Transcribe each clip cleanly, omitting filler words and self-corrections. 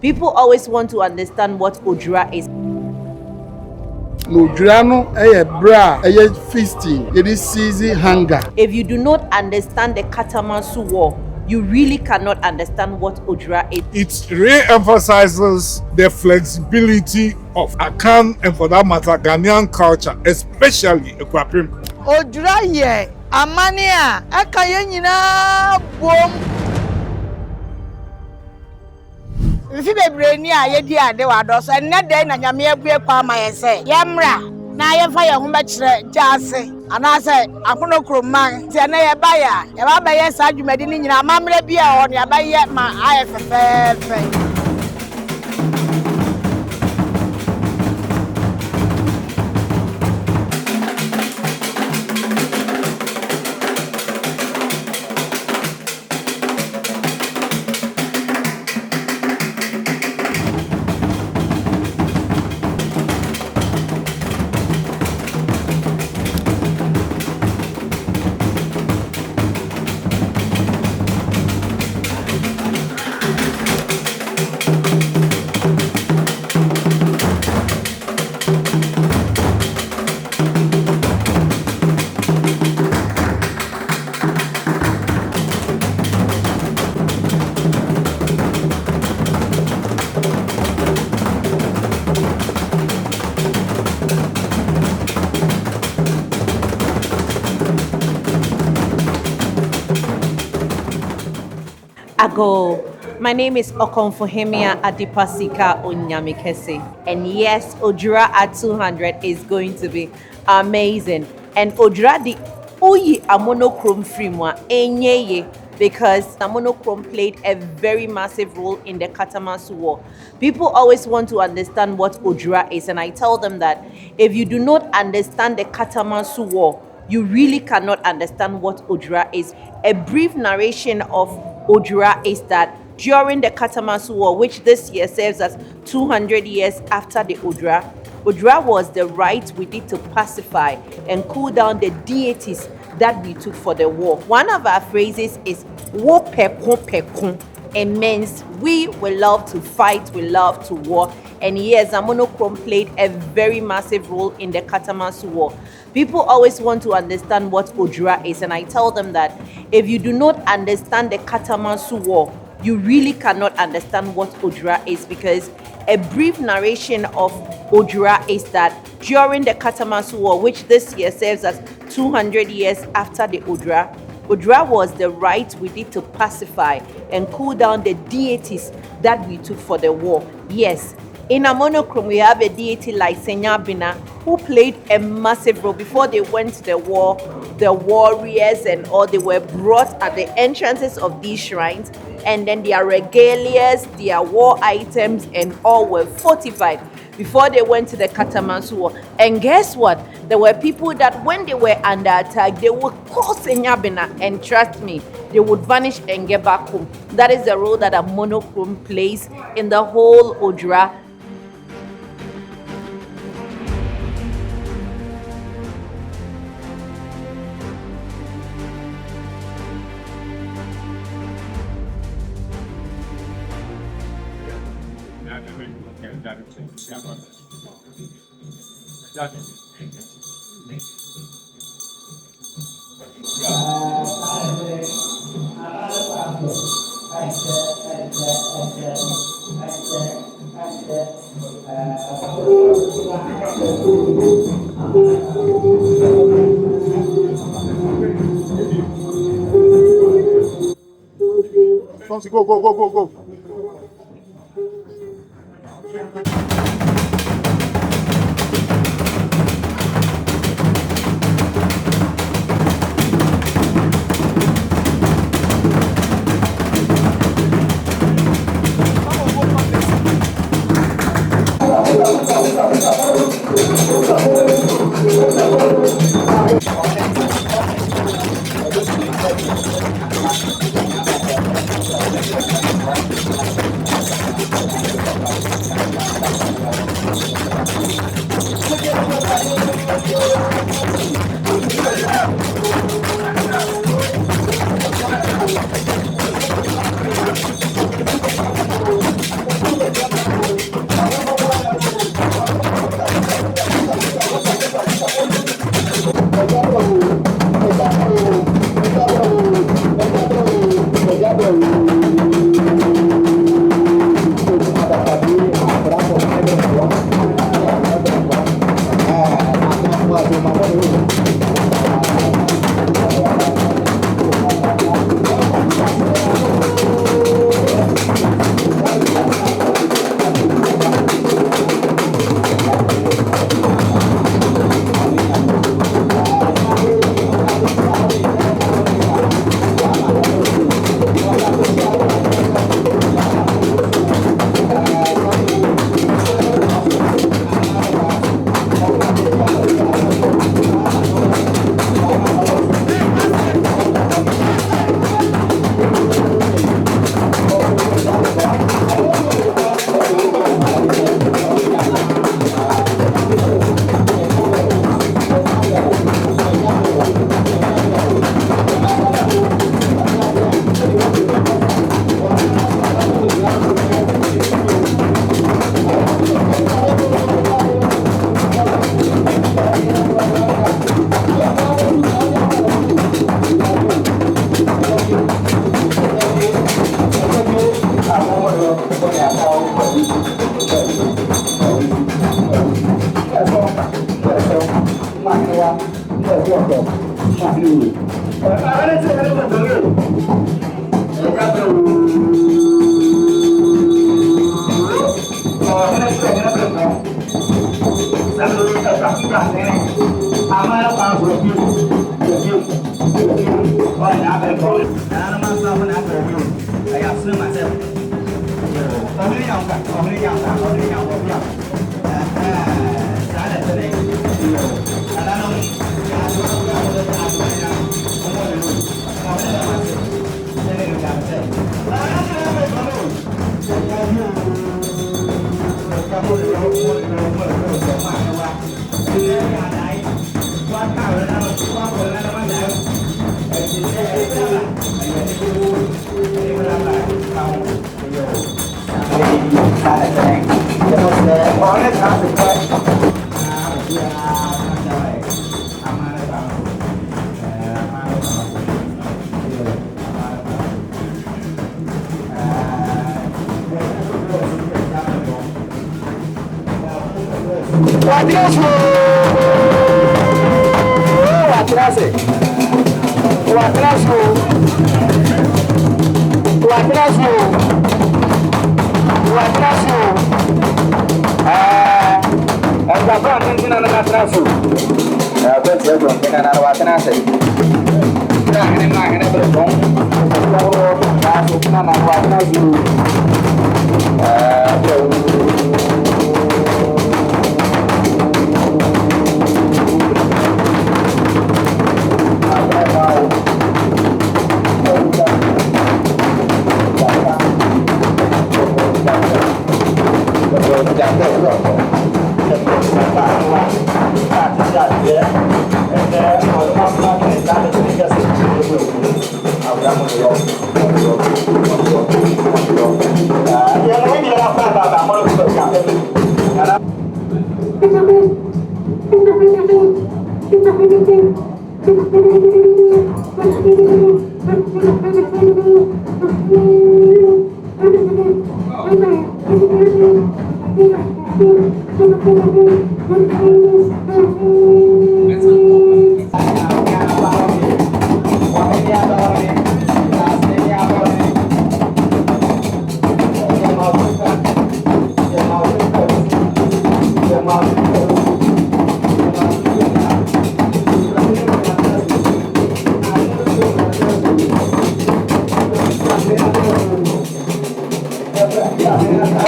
People always want to understand what Odwira is. Odwira no bra feasting, it is season hunger. If you do not understand the Katamansu War, you really cannot understand what Odwira is. It re-emphasizes the flexibility of Akan and, for that matter, Ghanaian culture, especially Akuapem. Odwira ye amania aka ye nyina bom. Mfi bebre ni a ye di ade wa do so enne de na nyame abue kwa ma ye se ye mra na ye fa ye ho be kire jaase ana se akono kroman ti na ye ba ya ye ba be ye sa adwumadi ni nyina amamre bi a on ye ba ye ma aye fefefe. My name is Okonfohemia Adipasika Onyamikese. And yes, Odwira at 200 is going to be amazing. And Odwira the Oyi Amonochrome Frimwa Enyeye, because Amonochrome played a very massive role in the Katamansu War. People always want to understand what Odwira is, and I tell them that if you do not understand the Katamansu War, you really cannot understand what Odwira is. A brief narration of Odwira is that during the Katamansu War, which this year serves as 200 years after the Odwira was the right we did to pacify and cool down the deities that we took for the war. One of our phrases is "Wo pekon pekon." It means we will love to fight, we love to war. And yes, Amonochrome played a very massive role in the Katamansu War. People always want to understand what Odwira is, and I tell them that if you do not understand the Katamansu War, you really cannot understand what Odwira is, because a brief narration of Odwira is that during the Katamansu War, which this year serves as 200 years after the Odwira was the right we did to pacify and cool down the deities that we took for the war. Yes, in Amonochrome, we have a deity like Senyabina, who played a massive role. Before they went to the war, the warriors and all, they were brought at the entrances of these shrines, and then their regalias, their war items, and all were fortified before they went to the Katamansu War. And guess what? There were people that when they were under attack, they would call Senyabina, and trust me, they would vanish and get back home. That is the role that Amonochrome plays in the whole Odwira. Go.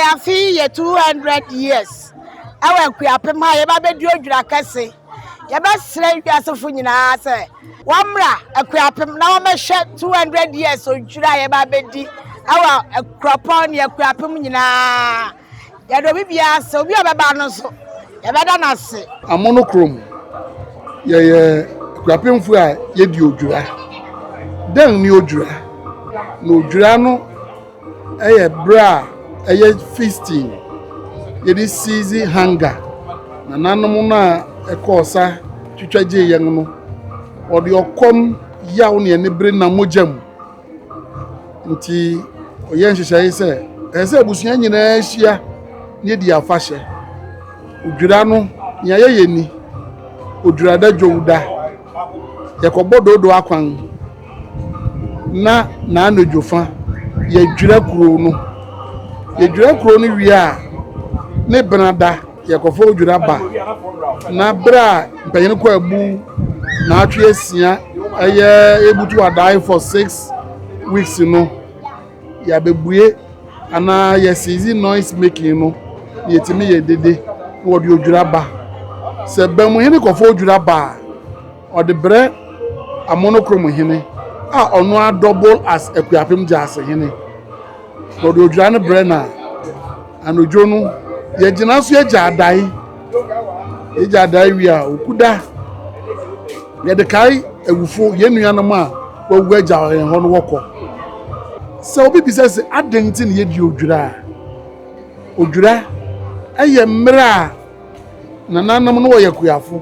I feel 200 years. I will Akuapem ha yeba be di Odwira kese. Yeba sre wiasefo nyina se. Wamra Akuapem na wo mehwe 200 years Odwira yeba be di. Awa Akuapem ne Akuapem nyina. Ya do bibia se obi obeba no so. Yeba da na se. Amonokrom. Ye Akuapem fu a ye di Odwira. Den ni Odwira. No Odwira no eye bra eye feasting. Ye di season hunger. Na nanom na ekosa twitwaje yen no. Odi okom yaw ne enebre na mojam. Nti oye nhyehyeye se ese abusunya nyina ahia ne di afahye. Odwira no ya ye ni. Odwira da dwowda. Ye kobododo akwan. Na anodwofa ye dwira kuro no. Ye dwira kuro no wi a ne benada ye kofo Odwira ba. Na bra mpanyin ko abu na atwe asia eye ebutu adai for 6 weeks no. Ya bebue ana ye season noise making no. Ye timi ye dede wo di Odwira ba. Se bemu hene kofo Odwira ba. O de bre amonokrom hene a ono a double as Akuapem jase hene. O de Odwira ne bre na anojo no ye gina so ye jadai. Ye jadai wi a okuda. Ye de kai ewufo ye nuanom a wawu aja ho no woko. Se obi bi se adentin ye di Odwira. Odwira eye mra na nanom no ye Akuafo.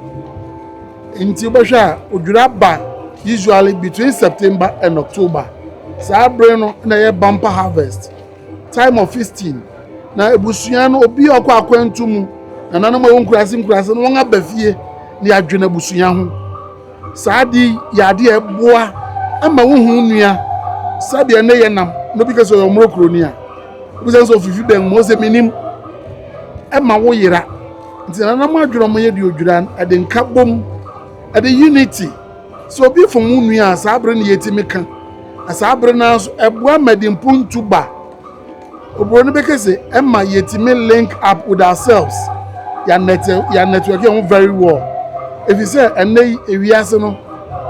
Inti obehwa Odwira ba usually between September and October. Sabre no na ye bumper harvest. Time of feasting. Na ebusuya no obi okwa akwantu mu. Na nanom won kurase no won abafie ni adwena ebusuya ho. Sadi yadi eboa ama wo hu nua sabi ene ye nam no bi kase omro kronia bi sense of fifi ben mo se minim ama wo yira nti na nam adworo mo ye di odwura ade nka bom ade unity so bi fo mu nua sabre ne yetimi ka asabre na so eboa madimpu ntuba obro ne be kase ema yetimi link up with ourselves ya network you very well. If you say and we are no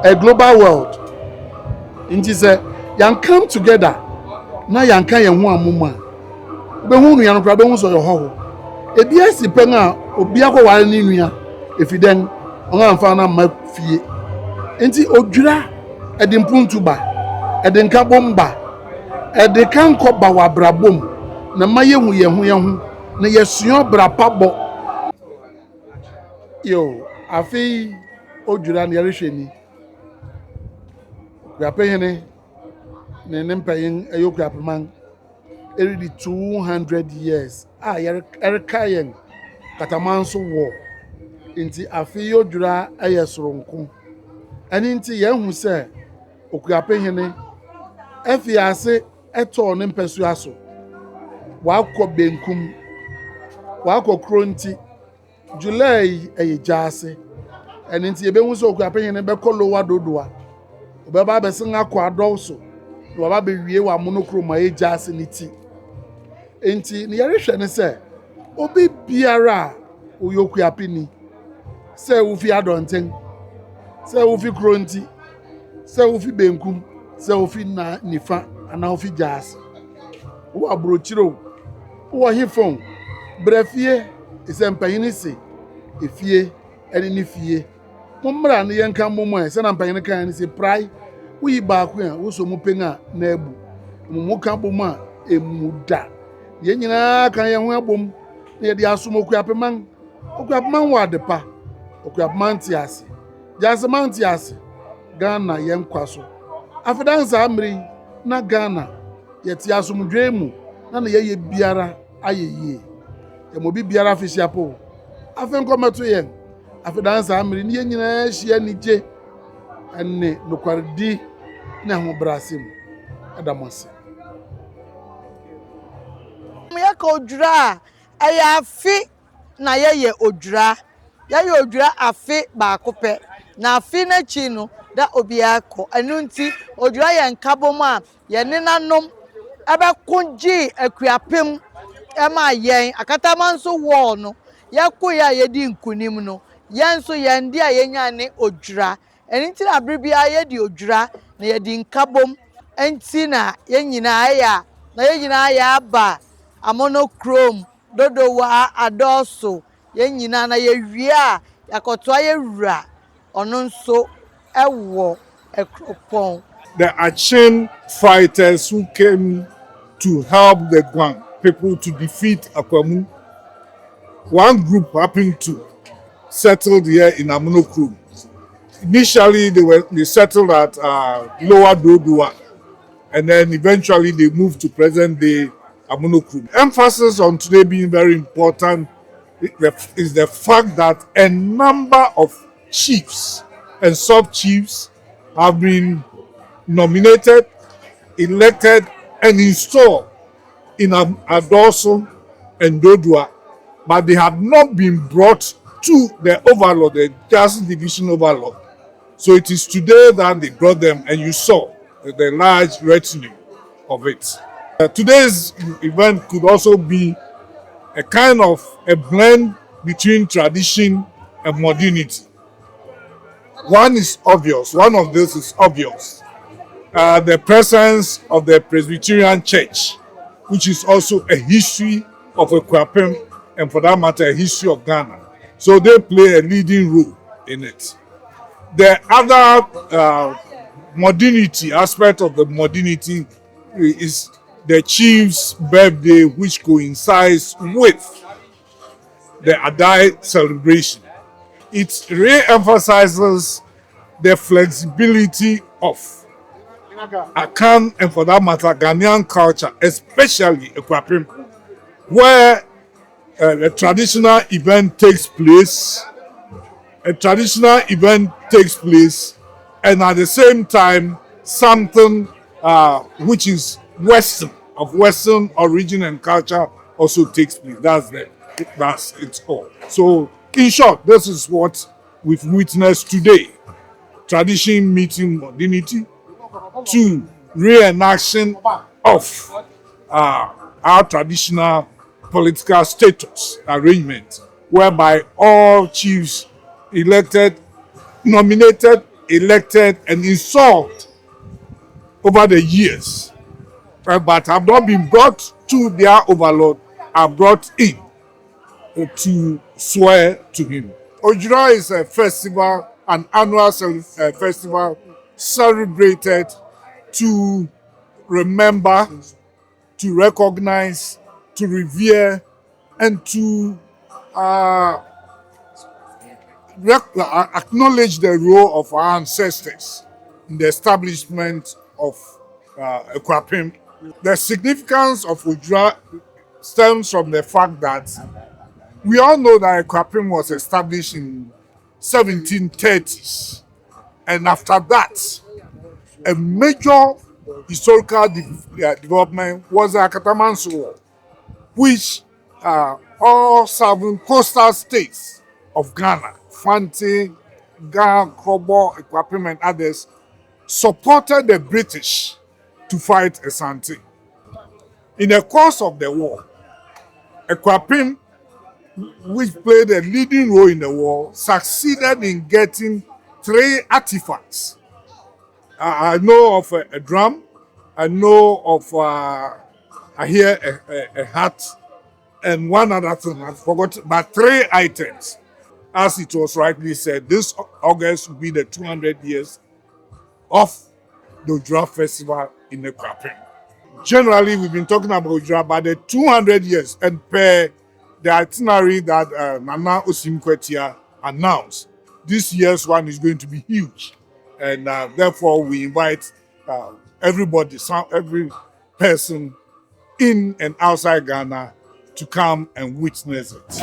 a global world, in say you come together now you can yan one muma. Be hu nu yan problem so your ho. E bia si penga obi akwa ni nua if you then on amfa na ma fie. Enti odwura edimpuntuba edinka bomba edikan koba wa brabom na maye hu ye hu na yesuo brapabo yo afi odwura na yerehwani Akuapem ne nempayin Akuapem eredi 200 years yerekayen katamanso wo nti afi odwura ayesoronko ani nti ye hu se Akuapem afiase eto ne mpesu aso wakọ benkum wakọ kronti July ejase eni nti ebe hu so Akuapem ne be kolowa dodoa obeba be sen akọ adọso no baba be wie wa monokroma ejase ni ti enti ne yerehwe ne se obi biara oyo Akuapem ni se wo fi adonten se wo fi kronti se wo fi benkum se wo fi na nifa ana wo fi jase wo abrochiro wo hifon brafie ise mpanyini se efie eni ni fie mommra ne yenka momo se na mpanyini kan ni se prai uyi ba ku a wo so mu penga na ebu mu kan bomu a emuda ye nyina kan ye ho abom na ye de asom Akuapem Akuapem wa depa Akuapem ntiase jase mantiase Ghana yenkwaso afidanza amri na Ghana yeti asomdwe mu na ye biara ayeye ye mo bi biara fisiapo afen komato yen afidanza amri ni nyina hia nije enne nokwardi na ho brasim adamose me ka odwura aya afi na ye odwura odwura afi ba kope na afi na chi no da obi akọ anu nti odwura ye nkabom a ye nenanom abekunji Akuapem ema yen akatamanso wo no yakoya yedi nkunim no yenso yende a yenya ne odwura enti na brebia yedi odwura na yedi nkabom enti na yenyina aya na yenyina aya aba amonochrome dodowa adoso yenyina na yewie a yakoto ayewura ono nso ewo Akuapem. The Achen fighters who came to help the Guan people to defeat Akuapem, one group happened to settle here in Amonochrome. Initially, they settled at Lower Dodua, and then eventually they moved to present-day Amonochrome. Emphasis on today being very important is the fact that a number of chiefs and sub-chiefs have been nominated, elected, and installed in Adoso and Dodua, but they have not been brought to the overlord, the Justice Division overlord. So it is today that they brought them, and you saw the large retinue of it. Today's event could also be a kind of a blend between tradition and modernity. One is obvious. One of those is obvious. The presence of the Presbyterian Church, which is also a history of Akuapem, and for that matter, a history of Ghana. So they play a leading role in it. The other modernity aspect of the modernity is the chief's birthday, which coincides with the Adai celebration. It re-emphasizes the flexibility of Akan, and for that matter, Ghanaian culture, especially Akuapem, where a traditional event takes place. A traditional event takes place and at the same time, something which is of Western origin and culture also takes place. That's it all. So, in short, this is what we've witnessed today. Tradition meeting modernity, 2, reenaction of our traditional political status arrangement, whereby all chiefs nominated, elected, and installed over the years, but have not been brought to their overlord, are brought in to swear to him. Odwira is a festival, an annual festival celebrated to remember, to recognize, to revere, and to acknowledge the role of our ancestors in the establishment of Akuapem. The significance of Odwira stems from the fact that we all know that Akuapem was established in 1730s, and after that, a major historical development was the Akatamanso War, which all 7 coastal states of Ghana, Fante, Ghana, Krobo, Akuapem, and others, supported the British to fight Asante. In the course of the war, Akuapem, which played a leading role in the war, succeeded in getting 3 artifacts. I know of a drum, I know of I hear a hat, and one other thing I forgot, but 3 items. As it was rightly said, this August will be the 200 years of the Odwira Festival in Akuapem. Generally, we've been talking about Odwira, but the 200 years, and per the itinerary that Nana Osimkwetia announced, this year's one is going to be huge. And therefore, we invite everybody, every person in and outside Ghana to come and witness it.